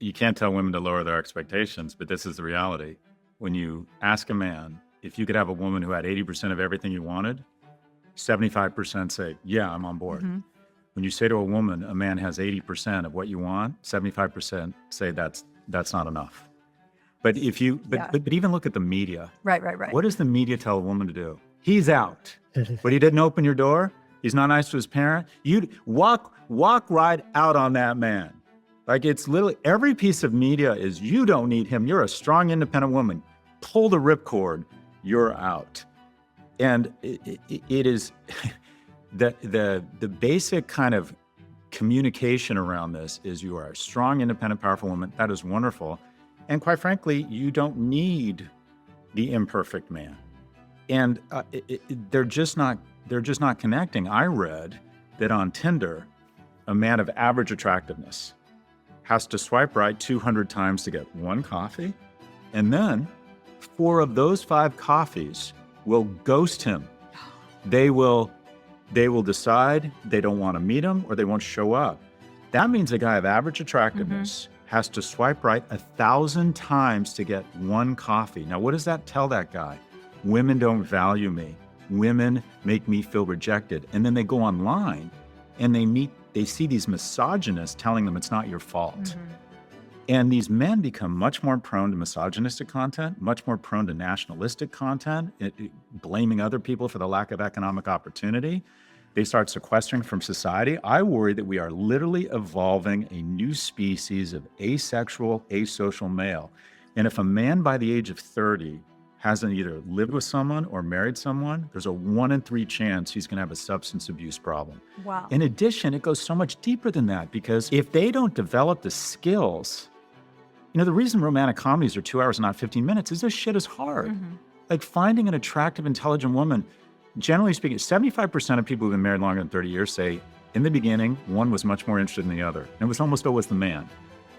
you can't tell women to lower their expectations, but this is the reality. When you ask a man if you could have a woman who had 80% of everything you wanted, 75% say, yeah, I'm on board. Mm-hmm. When you say to a woman, a man has 80% of what you want, 75% say that's not enough. But if you, but even look at the media. Right. What does the media tell a woman to do? He's out, but he didn't open your door. He's not nice to his parent. You'd walk right out on that man. Like, it's literally every piece of media is, you don't need him. You're a strong, independent woman. Pull the ripcord. You're out. And it is the basic kind of communication around this is, you are a strong, independent, powerful woman. That is wonderful. And quite frankly, you don't need the imperfect man. And they're just not connecting. I read that on Tinder, a man of average attractiveness has to swipe right 200 times to get one coffee. And then 4 of those 5 coffees will ghost him. They will decide they don't want to meet him, or they won't show up. That means a guy of average attractiveness has to swipe right 1,000 times to get one coffee. Now, what does that tell that guy? Women don't value me. Women make me feel rejected. And then they go online and they see these misogynists telling them it's not your fault. And these men become much more prone to misogynistic content, much more prone to nationalistic content, blaming other people for the lack of economic opportunity. They start sequestering from society. I worry that we are literally evolving a new species of asexual, asocial male. And if a man by the age of 30 hasn't either lived with someone or married someone, there's a 1 in 3 chance he's gonna have a substance abuse problem. Wow. In addition, it goes so much deeper than that, because if they don't develop the skills, the reason romantic comedies are 2 hours and not 15 minutes is this shit is hard. Like, finding an attractive, intelligent woman, generally speaking, 75% of people who've been married longer than 30 years say, in the beginning, one was much more interested than the other. And it was almost always the man.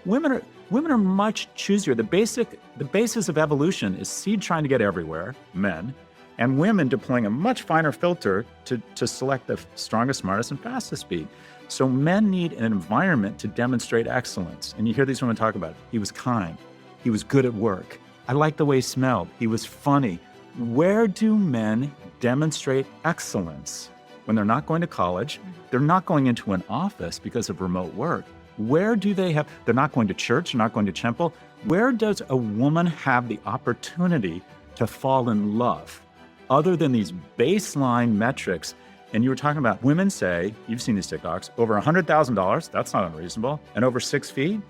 Women are much choosier. The basis of evolution is seed trying to get everywhere, men, and women deploying a much finer filter to select the strongest, smartest, and fastest speed. So men need an environment to demonstrate excellence. And you hear these women talk about it. He was kind. He was good at work. I liked the way he smelled. He was funny. Where do men demonstrate excellence? When they're not going to college, they're not going into an office because of remote work. Where do they're not going to church, they're not going to temple. Where does a woman have the opportunity to fall in love other than these baseline metrics? And you were talking about women say, you've seen these TikToks, over $100,000, that's not unreasonable. And over 6 feet,